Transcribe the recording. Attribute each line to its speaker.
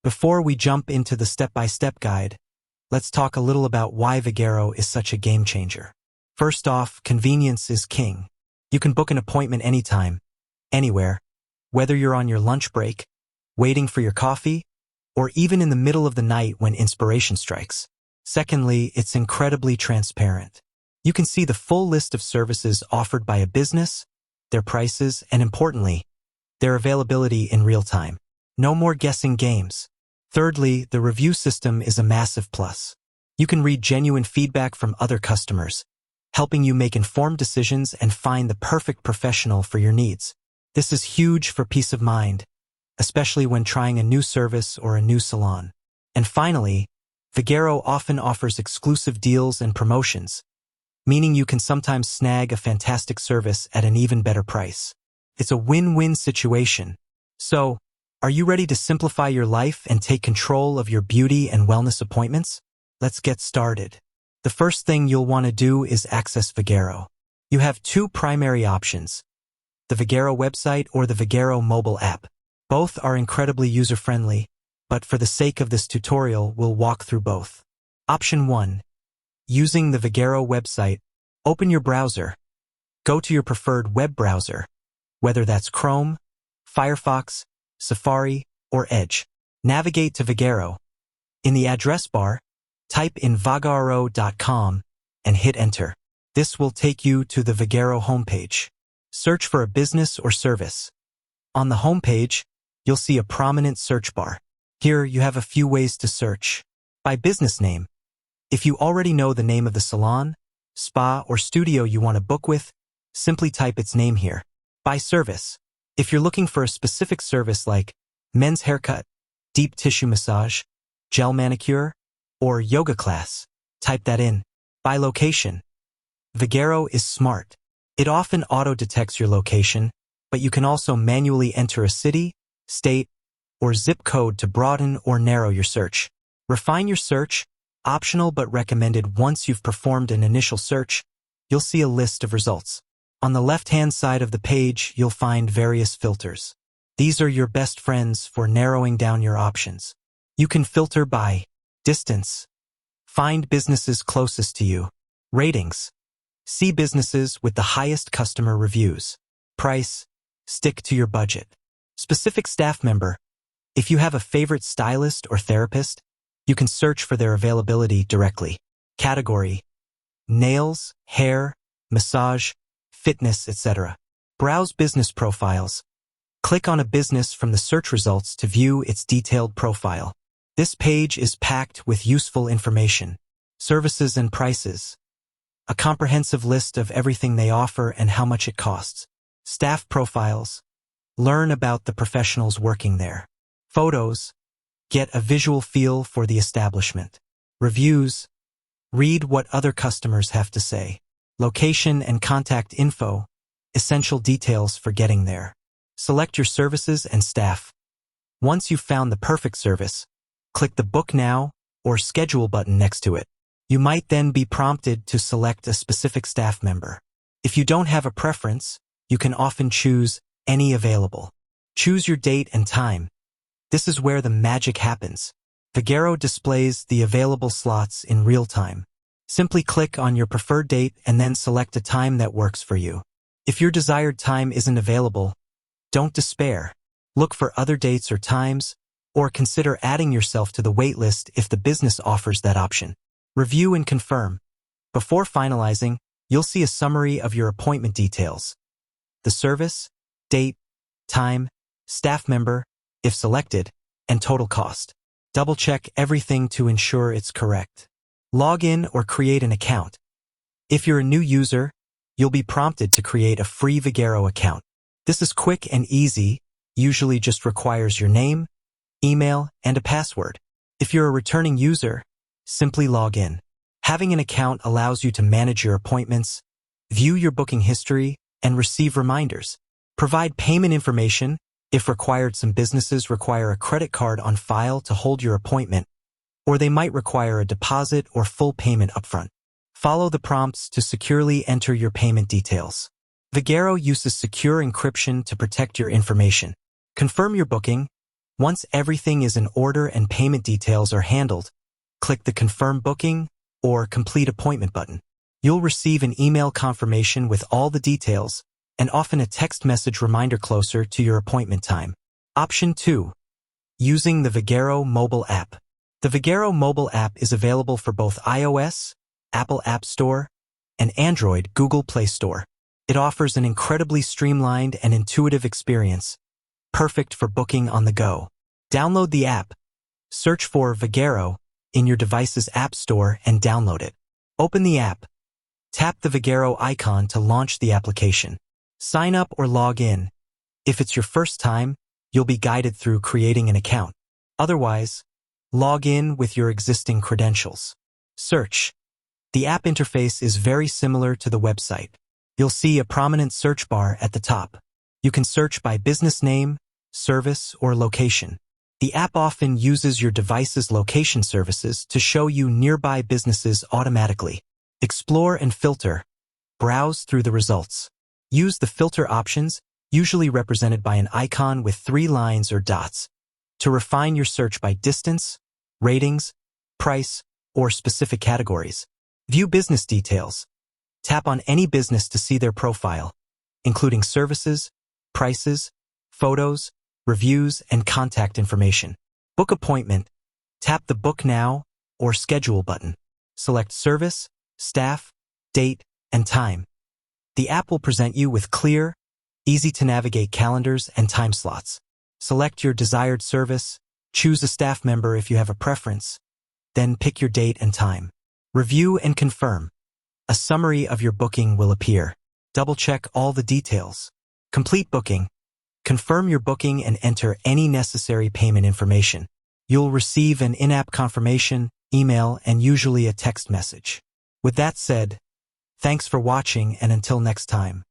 Speaker 1: Before we jump into the step-by-step guide, let's talk a little about why Vagaro is such a game changer. First off, convenience is king. You can book an appointment anytime, anywhere, whether you're on your lunch break, waiting for your coffee, or even in the middle of the night when inspiration strikes. Secondly, it's incredibly transparent. You can see the full list of services offered by a business, their prices, and importantly, their availability in real time. No more guessing games. Thirdly, the review system is a massive plus. You can read genuine feedback from other customers, helping you make informed decisions and find the perfect professional for your needs. This is huge for peace of mind, especially when trying a new service or a new salon. And finally, Vagaro often offers exclusive deals and promotions, meaning you can sometimes snag a fantastic service at an even better price. It's a win-win situation. So, are you ready to simplify your life and take control of your beauty and wellness appointments? Let's get started. The first thing you'll want to do is access Vagaro. You have two primary options, the Vagaro website or the Vagaro mobile app. Both are incredibly user-friendly, but for the sake of this tutorial, we'll walk through both. Option 1. Using the Vagaro website, open your browser. Go to your preferred web browser, whether that's Chrome, Firefox, Safari, or Edge. Navigate to Vagaro. In the address bar, type in vagaro.com and hit enter. This will take you to the Vagaro homepage. Search for a business or service. On the homepage, you'll see a prominent search bar. Here, you have a few ways to search. By business name. If you already know the name of the salon, spa, or studio you want to book with, simply type its name here. By service. If you're looking for a specific service like men's haircut, deep tissue massage, gel manicure, or yoga class, type that in. By location. Vagaro is smart. It often auto-detects your location, but you can also manually enter a city, state, or zip code to broaden or narrow your search. Refine your search, optional but recommended. Once you've performed an initial search, you'll see a list of results. On the left-hand side of the page, you'll find various filters. These are your best friends for narrowing down your options. You can filter by distance. Find businesses closest to you. Ratings. See businesses with the highest customer reviews. Price. Stick to your budget. Specific staff member. If you have a favorite stylist or therapist, you can search for their availability directly. Category. Nails, hair, massage, fitness, etc. Browse business profiles. Click on a business from the search results to view its detailed profile. This page is packed with useful information, services and prices, a comprehensive list of everything they offer and how much it costs. Staff profiles. Learn about the professionals working there. Photos. Get a visual feel for the establishment. Reviews. Read what other customers have to say. Location and contact info. Essential details for getting there. Select your services and staff. Once you've found the perfect service, click the Book Now or Schedule button next to it. You might then be prompted to select a specific staff member. If you don't have a preference, you can often choose any available. Choose your date and time. This is where the magic happens. Vagaro displays the available slots in real time. Simply click on your preferred date and then select a time that works for you. If your desired time isn't available, don't despair. Look for other dates or times, or consider adding yourself to the waitlist if the business offers that option. Review and confirm. Before finalizing, you'll see a summary of your appointment details. The service, date, time, staff member, if selected, and total cost. Double-check everything to ensure it's correct. Log in or create an account. If you're a new user, you'll be prompted to create a free Vagaro account. This is quick and easy, usually just requires your name, email, and a password. If you're a returning user, simply log in. Having an account allows you to manage your appointments, view your booking history, and receive reminders. Provide payment information. If required, some businesses require a credit card on file to hold your appointment, or they might require a deposit or full payment upfront. Follow the prompts to securely enter your payment details. Vagaro uses secure encryption to protect your information. Confirm your booking. Once everything is in order and payment details are handled, click the Confirm Booking or Complete Appointment button. You'll receive an email confirmation with all the details and often a text message reminder closer to your appointment time. Option 2. Using the Vagaro mobile app. The Vagaro mobile app is available for both iOS, Apple App Store, and Android Google Play Store. It offers an incredibly streamlined and intuitive experience, perfect for booking on the go. Download the app. Search for Vagaro in your device's app store and download it. Open the app. Tap the Vagaro icon to launch the application. Sign up or log in. If it's your first time, you'll be guided through creating an account. Otherwise, log in with your existing credentials. Search. The app interface is very similar to the website. You'll see a prominent search bar at the top. You can search by business name, service, or location. The app often uses your device's location services to show you nearby businesses automatically. Explore and filter. Browse through the results. Use the filter options, usually represented by an icon with 3 lines or dots, to refine your search by distance, ratings, price, or specific categories. View business details. Tap on any business to see their profile, including services, prices, photos, reviews, and contact information. Book appointment. Tap the Book Now or Schedule button. Select service, staff, date, and time. The app will present you with clear, easy-to-navigate calendars and time slots. Select your desired service, choose a staff member if you have a preference, then pick your date and time. Review and confirm. A summary of your booking will appear. Double-check all the details. Complete booking. Confirm your booking and enter any necessary payment information. You'll receive an in-app confirmation, email, and usually a text message. With that said, thanks for watching, and until next time.